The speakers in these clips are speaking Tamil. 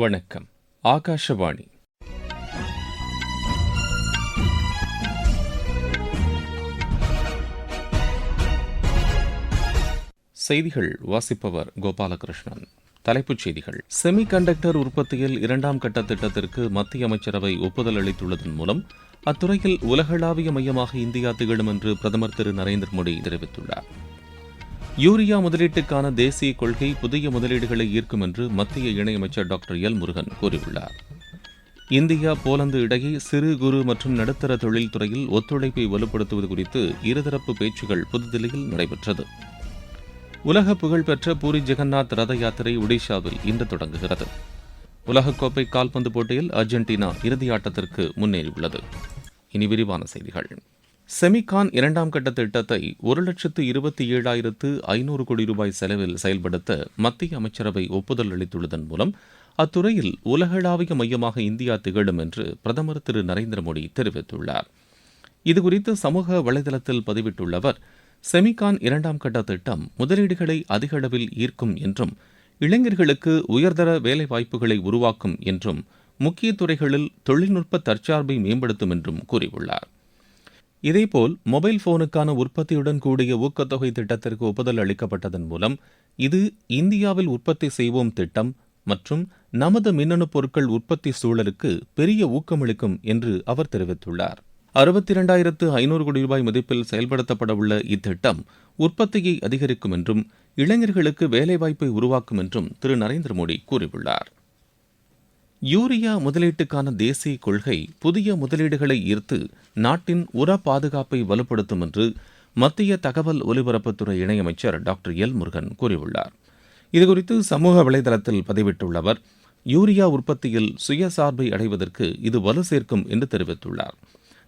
வணக்கம். ஆகாஷவாணி. செய்திகள் வாசிப்பவர் கோபாலகிருஷ்ணன். தலைப்புச் செய்திகள். செமிகண்டக்டர் உற்பத்தியில் 2ஆம் கட்ட திட்டத்திற்கு மத்திய அமைச்சரவை ஒப்புதல் அளித்துள்ளதன் மூலம் அத்துறையில் உலகளாவிய மையமாக இந்தியா திகழும் என்று பிரதமர் திரு நரேந்திர மோடி தெரிவித்துள்ளார். யூரியா முதலீட்டுக்கான தேசிய கொள்கை புதிய முதலீடுகளை ஈர்க்கும் என்று மத்திய இணையமைச்சர் டாக்டர் எல் முருகன் கூறியுள்ளார். இந்தியா போலந்து இடையே சிறு குறு மற்றும் நடுத்தர தொழில் துறையில் ஒத்துழைப்பை வலுப்படுத்துவது குறித்து இருதரப்பு பேச்சுகள் புதுதில்லியில் நடைபெற்றது. உலக புகழ்பெற்ற பூரி ஜெகநாத் ரத யாத்திரை ஒடிஷாவில் இன்று தொடங்குகிறது. உலகக்கோப்பை கால்பந்து போட்டியில் அர்ஜென்டினா இறுதியாட்டத்திற்கு முன்னேறியுள்ளது. இனி விரிவான செய்திகள். செமிகான் 2ஆம் கட்ட திட்டத்தை 1,27,500 கோடி ரூபாய் செலவில் செயல்படுத்த மத்திய அமைச்சரவை ஒப்புதல் அளித்துள்ளதன் மூலம் அத்துறையில் உலகளாவிய மையமாக இந்தியா திகழும் என்று பிரதமர் திரு நரேந்திர மோடி தெரிவித்துள்ளார். இதுகுறித்து சமூக வலைதளத்தில் பதிவிட்டுள்ள அவர், செமிகான் 2ஆம் கட்ட திட்டம் முதலீடுகளை அதிக அளவில் ஈர்க்கும் என்றும் இளைஞர்களுக்கு உயர்தர வேலைவாய்ப்புகளை உருவாக்கும் என்றும் முக்கிய துறைகளில் தொழில்நுட்ப தற்சார்பை மேம்படுத்தும் என்றும் கூறியுள்ளார். இதேபோல் மொபைல் போனுக்கான உற்பத்தியுடன் கூடிய ஊக்கத்தொகை திட்டத்திற்கு ஒப்புதல் அளிக்கப்பட்டதன் மூலம் இது இந்தியாவில் உற்பத்தி செய்வோம் திட்டம் மற்றும் நமது மின்னணு பொருட்கள் உற்பத்தி சூழலுக்கு பெரிய ஊக்கமளிக்கும் என்று அவர் தெரிவித்துள்ளார். 62,500 கோடி ரூபாய் மதிப்பில் செயல்படுத்தப்படவுள்ள இத்திட்டம் உற்பத்தியை அதிகரிக்கும் என்றும் இளைஞர்களுக்கு வேலைவாய்ப்பை உருவாக்கும் என்றும் திரு நரேந்திர மோடி கூறியுள்ளார். யூரியா முதலீட்டுக்கான தேசிய கொள்கை புதிய முதலீடுகளை ஈர்த்து நாட்டின் உர பாதுகாப்பை வலுப்படுத்தும் என்று மத்திய தகவல் ஒலிபரப்புத்துறை இணையமைச்சர் டாக்டர் எல் முருகன் கூறியுள்ளார். இதுகுறித்து சமூக வலைதளத்தில் பதிவிட்டுள்ள அவர், யூரியா உற்பத்தியில் சுயசார்பை அடைவதற்கு இது வலு சேர்க்கும் என்று தெரிவித்துள்ளார்.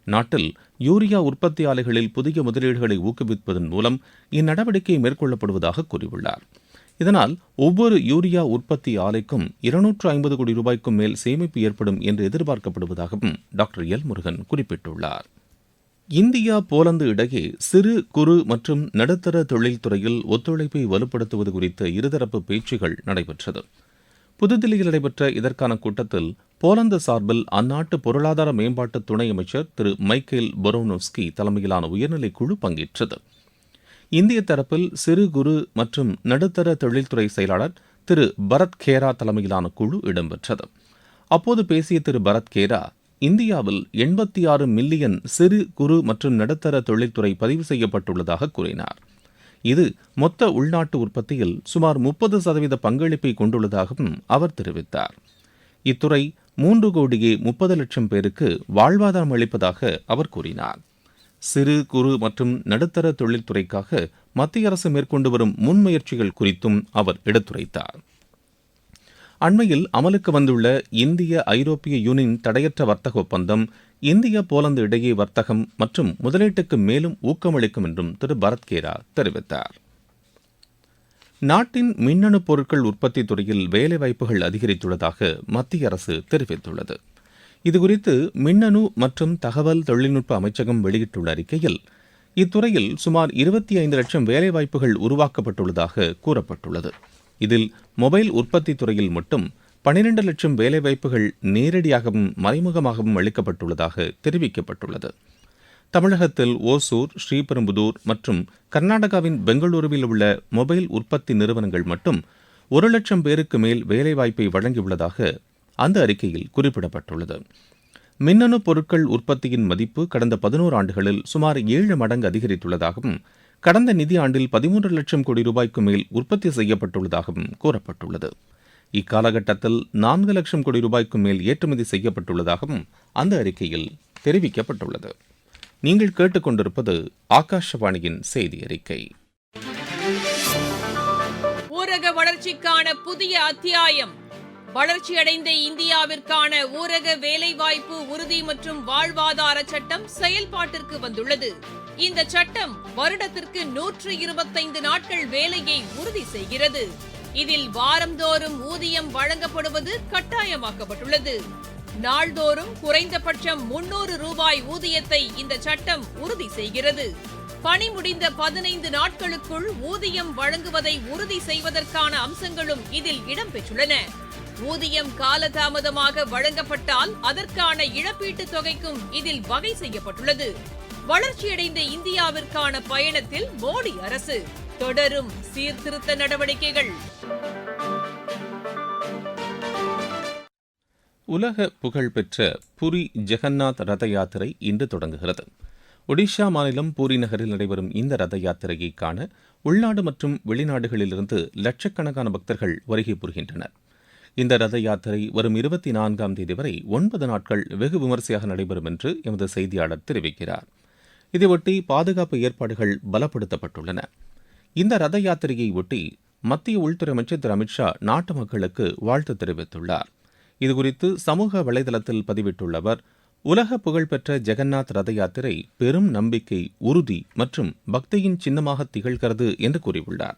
நாட்டில் யூரியா உற்பத்தி ஆலைகளில் புதிய முதலீடுகளை ஊக்குவிப்பதன் மூலம் இந்நடவடிக்கை மேற்கொள்ளப்படுவதாக கூறியுள்ளார். இதனால் ஒவ்வொரு யூரியா உற்பத்தி ஆலைக்கும் 250 கோடி ரூபாய்க்கும் மேல் சேமிப்பு ஏற்படும் என்று எதிர்பார்க்கப்படுவதாகவும் டாக்டர் எல் முருகன் குறிப்பிட்டுள்ளார். இந்தியா போலந்து இடையே சிறு குறு மற்றும் நடுத்தர தொழில்துறையில் ஒத்துழைப்பை வலுப்படுத்துவது குறித்த இருதரப்பு பேச்சுகள் நடைபெற்றது. புதுதில்லியில் நடைபெற்ற இதற்கான கூட்டத்தில் போலந்து சார்பில் அந்நாட்டு பொருளாதார மேம்பாட்டு துணை அமைச்சர் திரு மைக்கேல் பொரோனோவ்ஸ்கி தலைமையிலான உயர்நிலை குழு பங்கேற்றது. இந்திய தரப்பில் சிறு குறு மற்றும் நடுத்தர தொழில்துறை செயலாளர் திரு பரத் கேரா தலைமையிலான குழு இடம்பெற்றது. அப்போது பேசிய திரு பரத் கேரா, இந்தியாவில் 86 மில்லியன் சிறு குறு மற்றும் நடுத்தர தொழில்துறை பதிவு செய்யப்பட்டுள்ளதாக கூறினார். இது மொத்த உள்நாட்டு உற்பத்தியில் சுமார் 30% பங்களிப்பை கொண்டுள்ளதாகவும் அவர் தெரிவித்தார். இத்துறை 3,30,00,000 பேருக்கு வாழ்வாதாரம் அளிப்பதாக அவர் கூறினார். சிறு குறு மற்றும் நடுத்தர தொழில்துறைக்காக மத்திய அரசு மேற்கொண்டு வரும் முன்முயற்சிகள் குறித்தும் அவர் எடுத்துரைத்தார். அண்மையில் அமலுக்கு வந்துள்ள இந்திய ஐரோப்பிய யூனியன் தடையற்ற வர்த்தக ஒப்பந்தம் இந்தியா போலந்து இடையே வர்த்தகம் மற்றும் முதலீட்டுக்கு மேலும் ஊக்கமளிக்கும் என்றும் திரு பரத் கேரா தெரிவித்தார். நாட்டின் மின்னணு பொருட்கள் உற்பத்தி துறையில் வேலைவாய்ப்புகள் அதிகரித்துள்ளதாக மத்திய அரசு தெரிவித்துள்ளது. இதுகுறித்து மின்னணு மற்றும் தகவல் தொழில்நுட்ப அமைச்சகம் வெளியிட்டுள்ள அறிக்கையில், இத்துறையில் சுமார் 25 லட்சம் வேலைவாய்ப்புகள் உருவாக்கப்பட்டுள்ளதாக கூறப்பட்டுள்ளது. இதில் மொபைல் உற்பத்தி துறையில் மட்டும் 12 லட்சம் வேலைவாய்ப்புகள் நேரடியாகவும் மறைமுகமாகவும் அளிக்கப்பட்டுள்ளதாக தெரிவிக்கப்பட்டுள்ளது. தமிழகத்தில் ஓசூர், ஸ்ரீபெரும்புதூர் மற்றும் கர்நாடகாவின் பெங்களூருவில் உள்ள மொபைல் உற்பத்தி நிறுவனங்கள் மட்டும் 1 லட்சம் பேருக்கு மேல் வேலைவாய்ப்பை வழங்கியுள்ளதாக அந்த அறிக்கையில் குறிப்பிடப்பட்டுள்ளது. மின்னணு பொருட்கள் உற்பத்தியின் மதிப்பு கடந்த 11 ஆண்டுகளில் சுமார் 7 மடங்கு அதிகரித்துள்ளதாகவும் கடந்த நிதியாண்டில் 13 லட்சம் கோடி ரூபாய்க்கு மேல் உற்பத்தி செய்யப்பட்டுள்ளதாகவும் கூறப்பட்டுள்ளது. இக்காலகட்டத்தில் 4 லட்சம் கோடி ரூபாய்க்கு மேல் ஏற்றுமதி செய்யப்பட்டுள்ளதாகவும் அந்த அறிக்கையில் தெரிவிக்கப்பட்டுள்ளது. நீங்கள் கேட்டுக்கொண்டிருப்பது ஆகாஷவாணியின் செய்தி அறிக்கை. ஊரக வளர்ச்சிக்கான புதிய அத்தியாயம். வளர்ச்சியடைந்த இந்தியாவிற்கான ஊரக வேலைவாய்ப்பு உறுதி மற்றும் வாழ்வாதார சட்டம் செயல்பாட்டிற்கு வந்துள்ளது. இந்த சட்டம் வருடத்திற்கு 125 நாட்கள் வேலையை உறுதி செய்கிறது. இதில் வாரந்தோறும் ஊதியம் வழங்கப்படுவது கட்டாயமாக்கப்பட்டுள்ளது. நாள்தோறும் குறைந்தபட்சம் 300 ரூபாய் ஊதியத்தை இந்த சட்டம் உறுதி செய்கிறது. பணி முடிந்த 15 நாட்களுக்குள் ஊதியம் வழங்குவதை உறுதி செய்வதற்கான அம்சங்களும் இதில் இடம்பெற்றுள்ளன. ஊதியம் காலதாமதமாக வழங்கப்பட்டால் அதற்கான இழப்பீட்டுத் தொகைக்கும் இதில் வகை செய்யப்பட்டுள்ளது. வளர்ச்சியடைந்த இந்தியாவிற்கான பயணத்தில் மோடி அரசு தொடரும் சீர்திருத்த நடவடிக்கைகள். உலக புகழ்பெற்ற புரி ஜெகநாத் ரத யாத்திரை இன்று தொடங்குகிறது. ஒடிஷா மாநிலம் பூரி நகரில் நடைபெறும் இந்த ரத யாத்திரையை காண உள்நாடு மற்றும் வெளிநாடுகளிலிருந்து லட்சக்கணக்கான பக்தர்கள் வருகை புரிகின்றனர். இந்த ரத யாத்திரை வரும் 24ஆம் தேதி வரை 9 நாட்கள் வெகு விமரிசையாக நடைபெறும் என்று எமது செய்தியாளர் தெரிவிக்கிறார். இதையொட்டி பாதுகாப்பு ஏற்பாடுகள் பலப்படுத்தப்பட்டுள்ளன. இந்த ரத யாத்திரையை ஒட்டி மத்திய உள்துறை அமைச்சர் திரு அமித்ஷா நாட்டு மக்களுக்கு வாழ்த்து தெரிவித்துள்ளார். இதுகுறித்து சமூக வலைதளத்தில் பதிவிட்டுள்ள அவர், உலக புகழ்பெற்ற ஜெகநாத் ரத யாத்திரை பெரும் நம்பிக்கை, உறுதி மற்றும் பக்தியின் சின்னமாக திகழ்கிறது என்று கூறியுள்ளார்.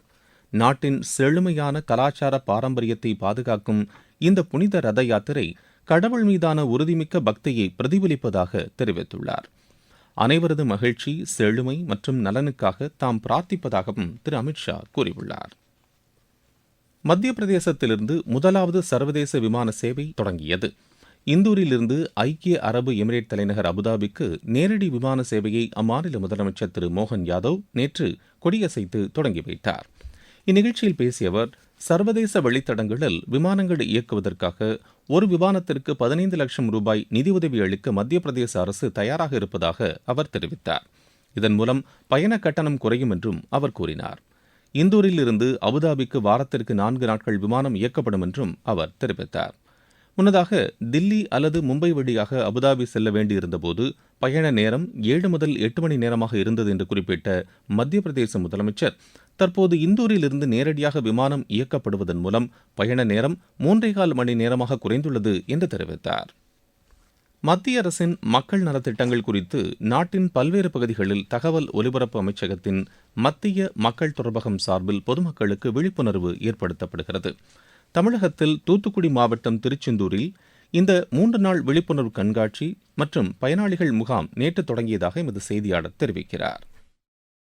நாட்டின் செழுமையான கலாச்சார பாரம்பரியத்தை பாதுகாக்கும் இந்த புனித ரத யாத்திரை கடவுள் மீதான உறுதிமிக்க பக்தியை பிரதிபலிப்பதாக தெரிவித்துள்ளார். அனைவரது மகிழ்ச்சி, செழுமை மற்றும் நலனுக்காக தாம் பிரார்த்திப்பதாகவும் திரு அமித்ஷா கூறியுள்ளார். மத்திய பிரதேசத்திலிருந்து முதலாவது சர்வதேச விமான சேவை தொடங்கியது. இந்தூரிலிருந்து ஐக்கிய அரபு எமிரேட் தலைநகர் அபுதாபிக்கு நேரடி விமான சேவையை அம்மாநில முதலமைச்சர் திரு மோகன் யாதவ் நேற்று கொடியசைத்து தொடங்கி வைத்தார். இந்நிகழ்ச்சியில் பேசிய அவர், சர்வதேச வழித்தடங்களில் விமானங்கள் இயக்குவதற்காக ஒரு விமானத்திற்கு 15 லட்சம் ரூபாய் நிதியுதவி அளிக்க மத்திய பிரதேச அரசு தயாராக இருப்பதாக அவர் தெரிவித்தார். இதன் மூலம் பயண கட்டணம் குறையும் என்றும் அவர் கூறினார். இந்தூரில் இருந்து அபுதாபிக்கு வாரத்திற்கு 4 நாட்கள் விமானம் இயக்கப்படும் என்றும் அவர் தெரிவித்தார். முன்னதாக தில்லி அல்லது மும்பை வழியாக அபுதாபி செல்ல வேண்டியிருந்தபோது பயண நேரம் 7 முதல் 8 மணி நேரமாக இருந்தது என்று குறிப்பிட்ட மத்திய பிரதேச முதலமைச்சர், தற்போது இந்தூரில் இருந்து நேரடியாக விமானம் இயக்கப்படுவதன் மூலம் பயண நேரம் 3.25 மணி நேரமாக குறைந்துள்ளது என்று தெரிவித்தார். மத்திய அரசின் மக்கள் நலத்திட்டங்கள் குறித்து நாட்டின் பல்வேறு பகுதிகளில் தகவல் ஒலிபரப்பு அமைச்சகத்தின் மத்திய மக்கள் தொடர்பகம் சார்பில் பொதுமக்களுக்கு விழிப்புணர்வு ஏற்படுத்தப்படுகிறது. தமிழகத்தில் தூத்துக்குடி மாவட்டம் திருச்செந்தூரில் இந்த 3 நாள் விழிப்புணர்வு கண்காட்சி மற்றும் பயனாளிகள் முகாம் நேற்று தொடங்கியதாக எமது செய்தியாளர் தெரிவிக்கிறார்.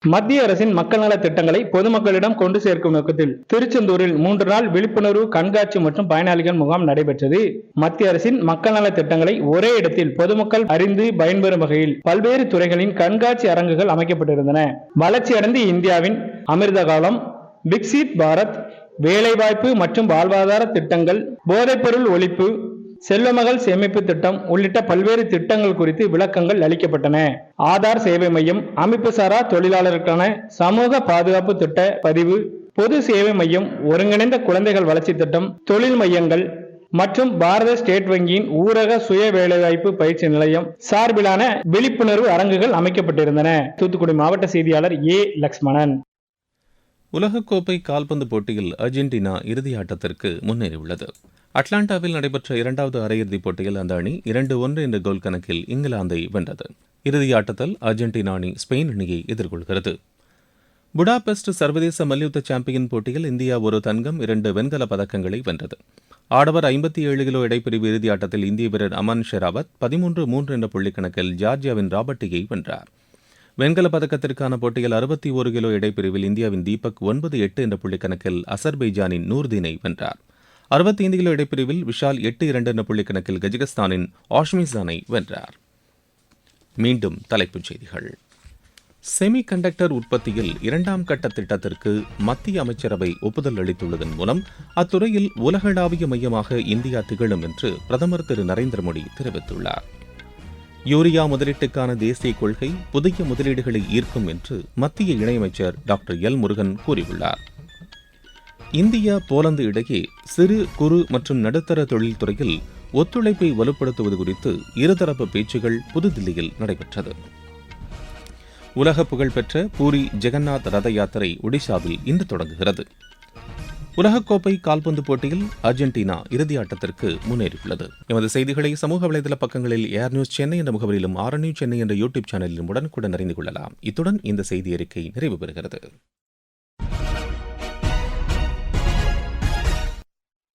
மத்திய அரசின் மக்கள் நல திட்டங்களை பொதுமக்களிடம் கொண்டு சேர்க்கும் நோக்கத்தில் திருச்செந்தூரில் 3 நாள் விழிப்புணர்வு கண்காட்சி மற்றும் பயனாளிகள் முகாம் நடைபெற்றது. மத்திய அரசின் மக்கள் நல திட்டங்களை ஒரே இடத்தில் பொதுமக்கள் அறிந்து பயன்பெறும் வகையில் பல்வேறு துறைகளின் கண்காட்சி அரங்குகள் அமைக்கப்பட்டிருந்தன. வளர்ச்சியடைந்த இந்தியாவின் அமிர்த காலம், விக்சித் பாரத், வேலைவாய்ப்பு மற்றும் வாழ்வாதார திட்டங்கள், போதைப்பொருள் ஒழிப்பு, செல்வமகள் சேமிப்பு திட்டம் உள்ளிட்ட பல்வேறு திட்டங்கள் குறித்து விளக்கங்கள் அளிக்கப்பட்டன. ஆதார் சேவை மையம், அமைப்பு சாரா தொழிலாளருக்கான சமூக பாதுகாப்பு திட்ட பதிவு, பொது சேவை மையம், ஒருங்கிணைந்த குழந்தைகள் வளர்ச்சி திட்டம், தொழில் மையங்கள் மற்றும் பாரத ஸ்டேட் வங்கியின் ஊரக சுய வேலைவாய்ப்பு பயிற்சி நிலையம் சார்பிலான விழிப்புணர்வு அரங்குகள் அமைக்கப்பட்டிருந்தன. தூத்துக்குடி மாவட்ட செய்தியாளர் ஏ. லக்ஷ்மணன். உலகக்கோப்பை கால்பந்து போட்டியில் அர்ஜென்டினா இறுதி ஆட்டத்திற்கு முன்னேறியுள்ளது. அட்லாண்டாவில் நடைபெற்ற 2வது அரையிறுதிப் போட்டியில் அந்த அணி 2-1 என்ற கோல் கணக்கில் இங்கிலாந்தை வென்றது. இறுதி ஆட்டத்தில் அர்ஜென்டினா அணி ஸ்பெயின் அணியை எதிர்கொள்கிறது. புடாபெஸ்ட் சர்வதேச மல்யுத்த சாம்பியன் போட்டியில் இந்தியா 1 தங்கம் 2 வெண்கல பதக்கங்களை வென்றது. ஆடவர் 57 கிலோ எடைப்பிரிவு இறுதி ஆட்டத்தில் இந்திய வீரர் அமன் ஷெராவத் 13-3 என்ற புள்ளிக்கணக்கில் ஜார்ஜியாவின் ராபர்ட்டியை வென்றார். வெண்கல பதக்கத்திற்கான போட்டியில் 61 கிலோ எடைப்பிரிவில் இந்தியாவின் தீபக் 9-8 என்ற புள்ளிக்கணக்கில் அசர்பைஜானின் நூர்தீனை வென்றார். 65 கிலோ எடைப்பிரிவில் விஷால் 8-2 என்ற புள்ளிக்கணக்கில் கஜகஸ்தானின் ஆஷ்மிசானை வென்றார். மீண்டும் தலைப்புச் செய்திகள். செமி கண்டக்டர் உற்பத்தியில் 2ஆம் கட்ட திட்டத்திற்கு மத்திய அமைச்சரவை ஒப்புதல் அளித்துள்ளதன் மூலம் அத்துறையில் உலகளாவிய மையமாக இந்தியா திகழும் என்று பிரதமர் திரு நரேந்திர மோடி தெரிவித்துள்ளார். யூரியா முதலீட்டுக்கான தேசிய கொள்கை புதிய முதலீடுகளை ஈர்க்கும் என்று மத்திய இணையமைச்சர் டாக்டர் எல் முருகன் கூறியுள்ளார். இந்தியா போலந்து இடையே சிறு குறு மற்றும் நடுத்தர தொழில்துறையில் ஒத்துழைப்பை வலுப்படுத்துவது குறித்து இருதரப்பு பேச்சுகள் புதுதில்லியில் நடைபெற்றது. உலக புகழ்பெற்ற பூரி ஜெகநாத் ரத யாத்திரை ஒடிஷாவில் இன்று தொடங்குகிறது. உலகக்கோப்பை கால்பந்து போட்டியில் அர்ஜென்டினா இறுதியாட்டத்திற்கு முன்னேறியுள்ளது. எமது செய்திகளை சமூக வலைதள பக்கங்களில் ஏர் நியூஸ் சென்னை என்ற முகவரியிலும், ஆர் நியூஸ் சென்னை என்ற யூடியூப் சேனலிலும் உடனுக்குடன் அறிந்து கொள்ளலாம். இத்துடன் இந்த செய்தி அறிக்கை நிறைவு பெறுகிறது.